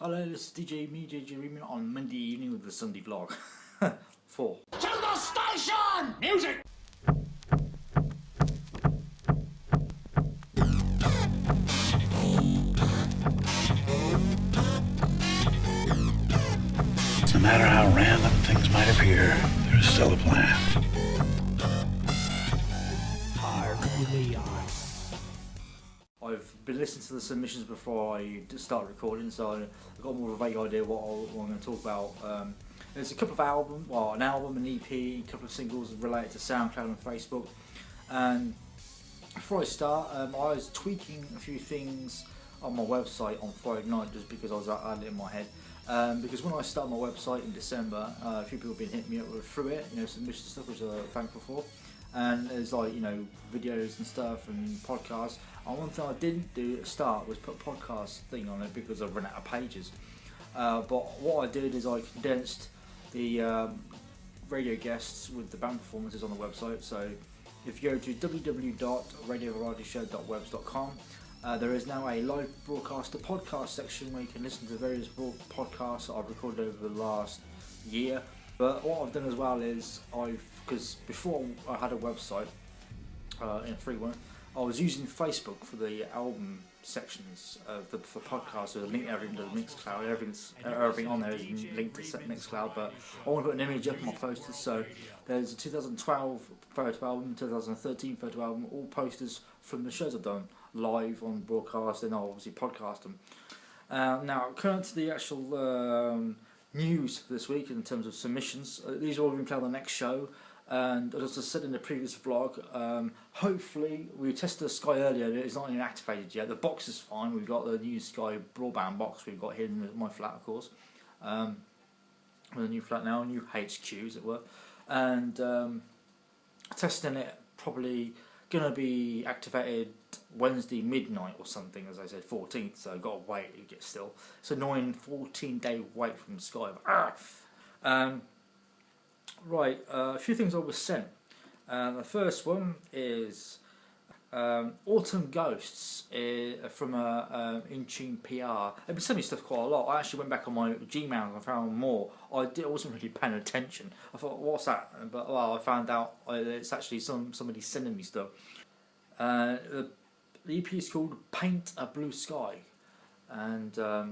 Hello, this is DJ Reman on Monday evening with the Sunday vlog. 4. To the station! Music! No matter how random things might appear, there's still a plan. I've been listening to the submissions before I start recording, so I've got more of a vague idea what I'm going to talk about. There's a couple of an album, an EP, a couple of singles related to SoundCloud and Facebook. And before I start, I was tweaking a few things on my website on Friday night just because I was had it in my head. Because when I started my website in December, a few people have been hitting me up through it, submission stuff, which I'm thankful for. And there's videos and stuff and podcasts. And one thing I didn't do at the start was put a podcast thing on it because I've run out of pages. But what I did is I condensed the radio guests with the band performances on the website. So if you go to www.radiovarietyShow.webs.com, there is now a live broadcaster podcast section where you can listen to various podcasts that I've recorded over the last year. But what I've done as well is because before I had a website in a free one, I was using Facebook for the album sections for podcasts. So link everything to Mixcloud, everything on there is linked to Mixcloud. But I want to put an image up on my posters. So there's a 2012 photo album, 2013 photo album, all posters from the shows I've done live on broadcast, and I'll obviously podcast them. Now, current to the actual news for this week in terms of submissions. These are all being played on the next show. And as I said in the previous vlog, hopefully we tested the Sky earlier. It's not even activated yet. The box is fine. We've got the new Sky broadband box we've got here in my flat, of course. With a new flat now, a new HQ as it were. And testing it probably going to be activated Wednesday midnight or something, as I said, 14th. So I've got to wait to get still. It's an annoying 14-day wait from Sky. Right, a few things I was sent. The first one is Autumn Ghosts from In Tune PR. They've been sending me stuff quite a lot. I actually went back on my Gmail and found more. I wasn't really paying attention. I thought, what's that? But I found out it's actually somebody sending me stuff. The EP is called Paint a Blue Sky, and there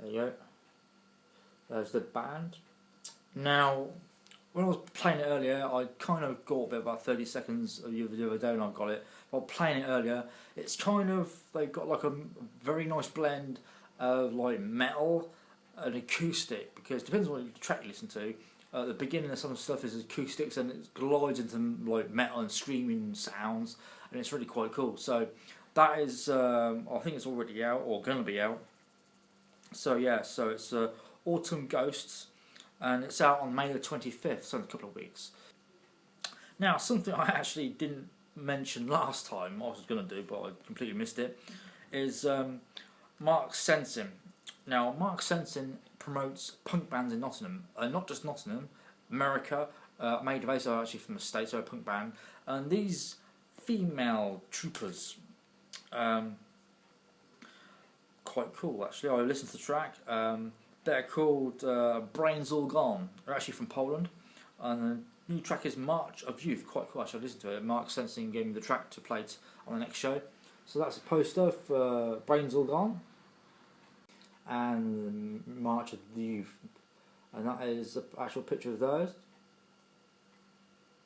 you go. There's the band. Now, when I was playing it earlier, I kind of got about 30 seconds of the other day when I got it. While playing it earlier, it's they've got like a very nice blend of like metal and acoustic, because it depends on what track you listen to. At the beginning of some stuff is acoustics, and it glides into like metal and screaming sounds, and it's really quite cool. So that is, I think it's already out or going to be out. So yeah, so it's Autumn Ghosts, and it's out on May the 25th, so in a couple of weeks. Now, something I actually didn't mention last time, I was going to do, but I completely missed it, is Mark Sensen. Now, Mark Sensen promotes punk bands in Nottingham, not just Nottingham, America. Made of Ace are actually from the States, so a punk band, and these female troopers, quite cool actually. I listened to the track. They're called Brains All Gone. They're actually from Poland, and the new track is March of Youth. Quite cool actually. I listened to it. Mark Sensen gave me the track to play on the next show. So that's a poster for Brains All Gone and March of the Youth, and that is the actual picture of those.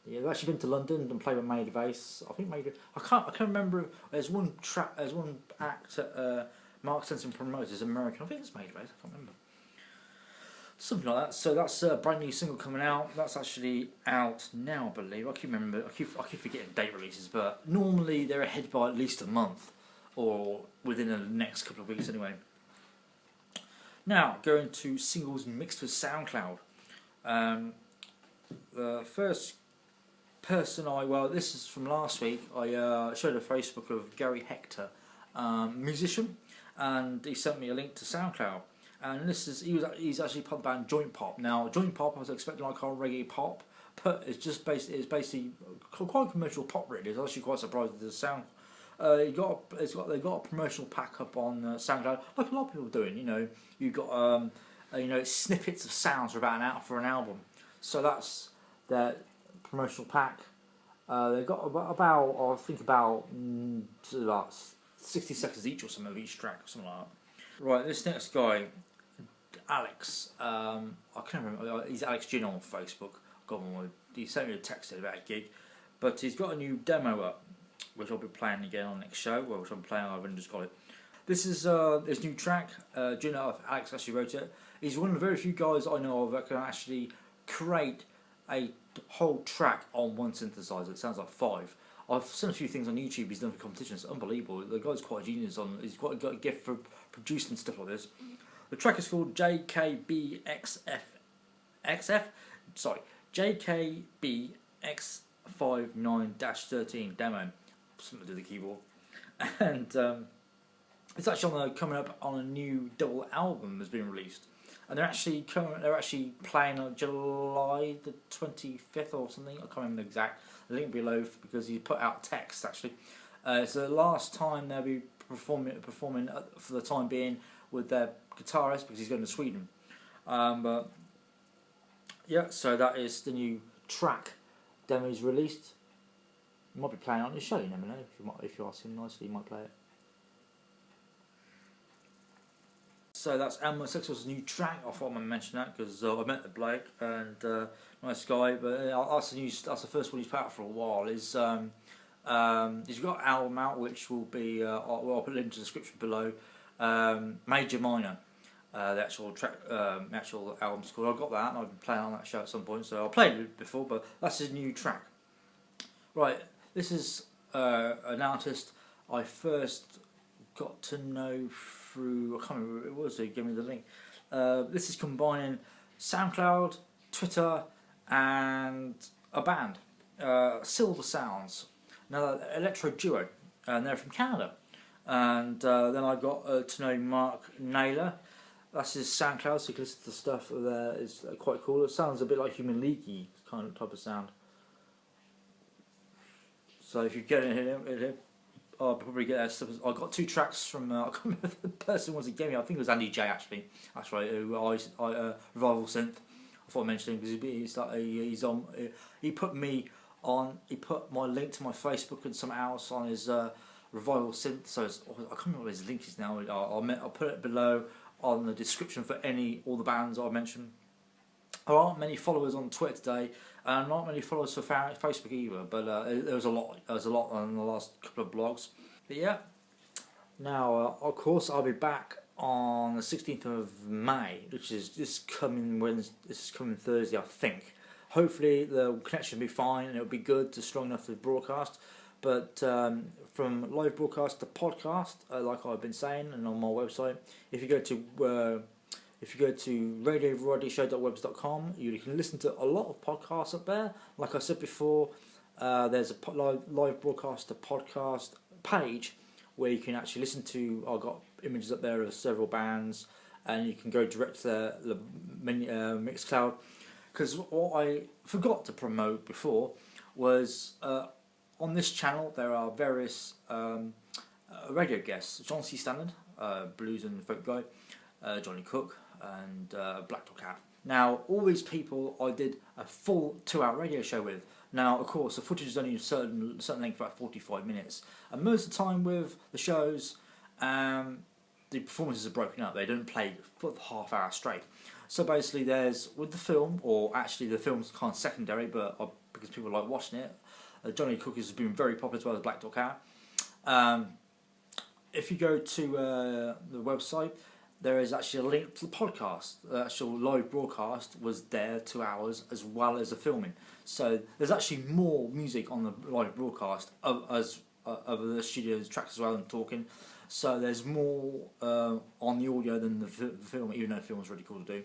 Yeah, they've actually been to London and played with Made of Ace. I think I can't remember. There's one act that Mark Sensen promotes is American. I think it's Made of Ace. I can't remember. Something like that. So that's a brand new single coming out. That's actually out now, I believe. I keep forgetting date releases, but normally they're ahead by at least a month, or within the next couple of weeks anyway. Now, going to singles mixed with SoundCloud. The first person this is from last week. I showed a Facebook of Gary Hector, musician, and he sent me a link to SoundCloud. And he's actually part of the band Jointpop. Now, Jointpop, I was expecting like a reggae pop, but it's basically quite commercial pop really. I was actually quite surprised with the sound they've got a promotional pack up on SoundCloud, like a lot of people are doing. You know, you've got snippets of sounds for for an album. So that's their promotional pack. They've got about 60 seconds each or something of each track or something like that. Right, this next guy, Alex, I can't remember. He's Alex Gin on Facebook. He sent me a text about a gig, but he's got a new demo up, which I'll be playing again on next show. Well, which I'll be playing. I've only just got it. This is his new track. Gin, Alex actually wrote it. He's one of the very few guys I know of that can actually create a whole track on one synthesizer. It sounds like 5. I've seen a few things on YouTube he's done for competitions. It's unbelievable. The guy's quite a genius. He's got a gift for producing stuff like this. The track is called JKBX59-13 demo. Something to do with the keyboard. And it's actually coming up on a new double album that's been released. And they're actually playing on July the 25th or something. I can't remember the exact link below because he put out text actually. It's the last time they'll be performing for the time being with their guitarist because he's going to Sweden. But yeah, so that is the new track. Demo's released. You might be playing it on the show. You never know. If you ask him nicely, he might play it. So that's Homosexual's new track. I thought I'd mention that because I met the bloke and nice guy. But that's the first one he's put out for a while. He's got an album out which will be I'll put a link in the description below. Major Minor, the actual track, actual album's called. I got that and I've been playing on that show at some point. So I played it before, but that's his new track. Right, this is an artist I first got to know through, I can't remember who it was who gave me the link. This is combining SoundCloud, Twitter and a band, Silversounds, another electro duo, and they're from Canada. And then I got to know Mark Naylor. That's his SoundCloud, so you can listen to the stuff there. It's quite cool. It sounds a bit like Human League-y kind of type of sound. So if you get in here, I'll probably get that stuff. I got 2 tracks from I can't remember the person was it gave me. I think it was Andy J actually. That's right. Who Revival Synth. I thought I mentioned him because he put me on. He put my link to my Facebook and something else on his Revival Synth. So I can't remember what his link is now. I'll put it below on the description for all the bands I mentioned. There aren't many followers on Twitter today, and not many followers for Facebook either. But there was a lot. There was a lot on the last couple of blogs. But yeah. Now, of course, I'll be back on the 16th of May, which is this coming Thursday, I think. Hopefully, the connection will be fine and it'll be good, strong enough to broadcast. But from live broadcast to podcast, like I've been saying, and on my website, if you go to radiovarietyShow.webs.com, you can listen to a lot of podcasts up there. Like I said before, there's a live broadcast to podcast page where you can actually listen to. I've got images up there of several bands, and you can go direct to the Mixcloud. Because what I forgot to promote before was on this channel there are various radio guests. John C. Standard, blues and folk guy, Johnny Cook, and Blackdoghat. Now, all these people I did a full 2-hour radio show with. Now, of course, the footage is only a certain length, about 45 minutes. And most of the time with the shows, the performances are broken up. They don't play for the half hour straight. So basically there's, with the film, or actually the film's kind of secondary, but because people like watching it, Johnny Cook has been very popular as well as Blackdoghat. If you go to the website, there is actually a link to the podcast. The actual live broadcast was there 2 hours as well as the filming. So there's actually more music on the live broadcast of the studio tracks as well and talking. So there's more on the audio than the film, even though the film is really cool to do.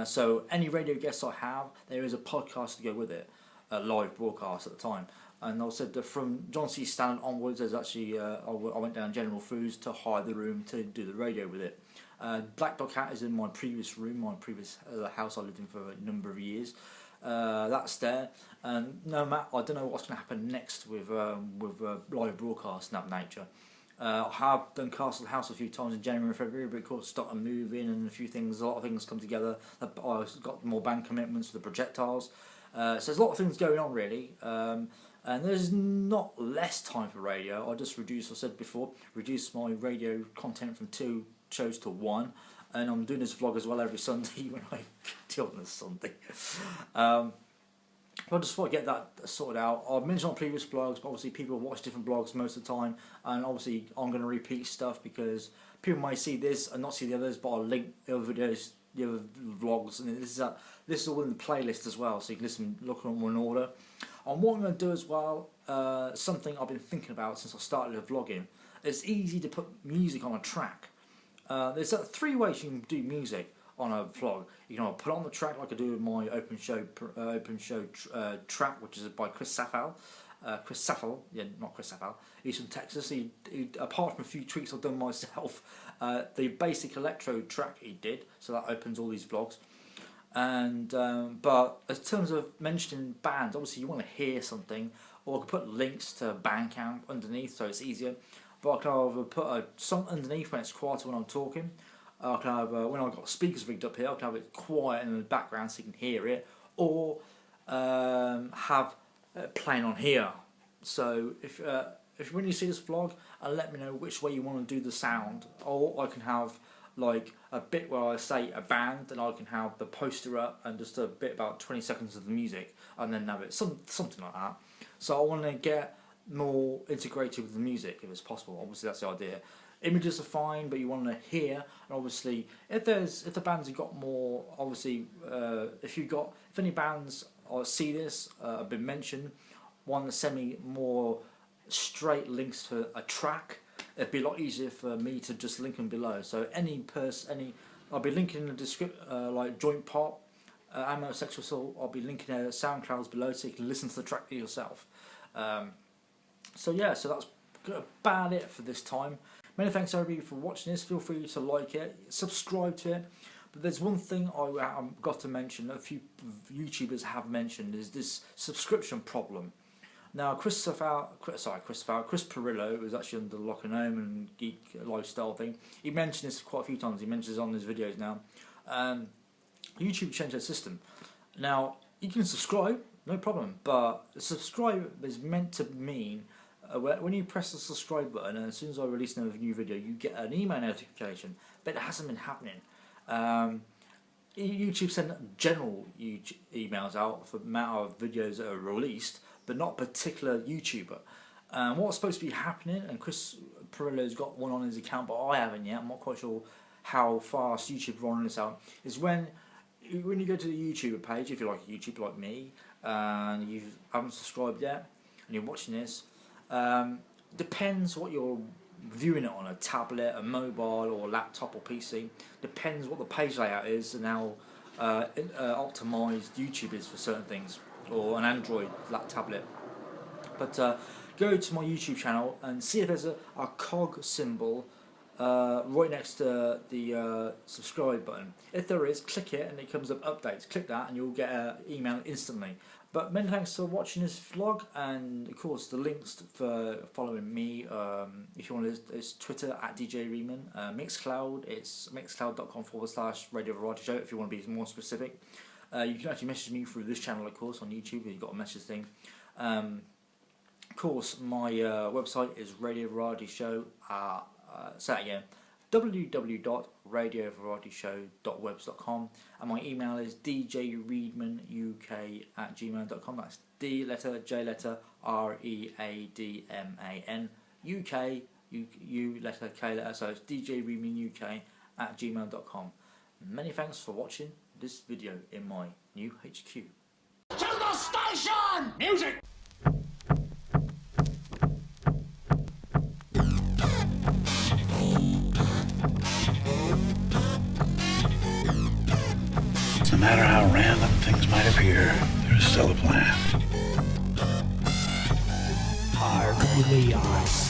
So any radio guests I have, there is a podcast to go with it, a live broadcast at the time. And I said that from John C. Standard onwards, there's actually I went down General Foods to hire the room to do the radio with it. Blackdoghat is in my previous room, my previous house I lived in for a number of years. That's there. And no matter, I don't know what's going to happen next with live broadcasts and that nature. I have done Castle House a few times in January and February, but of course started moving and a lot of things come together. I've got more band commitments for the projectiles. So there's a lot of things going on really. And there's not less time for radio. I just reduced my radio content from 2 shows to 1. And I'm doing this vlog as well every Sunday when I do on a Sunday. I just thought I'd get that sorted out. I've mentioned on previous blogs, but obviously people watch different blogs most of the time, and obviously I'm going to repeat stuff because people might see this and not see the others, but I'll link the other videos, the other vlogs, and this is all in the playlist as well, so you can look on one order. And what I'm going to do as well, something I've been thinking about since I started vlogging, it's easy to put music on a track. There's 3 ways you can do music on a vlog. You can put on the track like I do with my open show track, which is by Chris Saffow. Not Chris Saffow. He's from Texas. He apart from a few tweaks I've done myself, the basic electro track he did, so that opens all these vlogs. And but in terms of mentioning bands, obviously you want to hear something, or I could put links to Bandcamp underneath, so it's easier. But I can either put a song underneath when it's quieter when I'm talking. I can have, when I've got speakers rigged up here, I can have it quiet in the background so you can hear it, or have it playing on here. So if when you see this vlog, let me know which way you want to do the sound, or I can have like a bit where I say a band, and I can have the poster up and just a bit about 20 seconds of the music, and then have it something like that. So I want to get more integrated with the music if it's possible. Obviously that's the idea. Images are fine, but you want to hear, and obviously if the bands have got more, obviously if any bands see this have been mentioned, want to send me more straight links to a track, it'd be a lot easier for me to just link them below. So I'll be linking in the description, like Jointpop, Ammo Sexual Assault, I'll be linking their SoundClouds below so you can listen to the track for yourself. So yeah, so that's about it for this time. Many thanks everybody for watching this. Feel free to like it, subscribe to it. But there's one thing I've got to mention, a few YouTubers have mentioned, is this subscription problem. Now Chris Perillo, who's actually under the Lock and Home and Geek Lifestyle thing, he mentioned this quite a few times. He mentions it on his videos now. YouTube changed their system. Now you can subscribe, no problem, but subscribe is meant to mean when you press the subscribe button, and as soon as I release another new video, you get an email notification. But it hasn't been happening. YouTube send general emails out for the amount of videos that are released, but not a particular YouTuber. What's supposed to be happening, and Chris Perillo's got one on his account, but I haven't yet. I'm not quite sure how fast YouTube is rolling this out. Is when you go to the YouTuber page, if you like a YouTuber like me, and you haven't subscribed yet, and you're watching this. Depends what you're viewing it on, a tablet, a mobile, or laptop or PC. Depends what the page layout is and how optimized YouTube is for certain things, or an Android tablet. But go to my YouTube channel and see if there's a cog symbol right next to the subscribe button. If there is, click it and it comes up updates. Click that and you'll get an email instantly. But many thanks for watching this vlog, and of course the links for following me, if you want, it's Twitter at DJ Reedman, Mixcloud, it's mixcloud.com/Radio Variety Show if you want to be more specific. You can actually message me through this channel, of course, on YouTube if you've got a message thing. Of course, my website is Radio Variety Show. Say that again, www.radiovarietyShow.webs.com, and my email is djreedmanuk@gmail.com. That's D letter J letter READMAN UK U letter K letter, so it's djreedmanuk@gmail.com. Many thanks for watching this video in my new HQ. To the station! Music! No matter how random things might appear, there's still a plan. RVS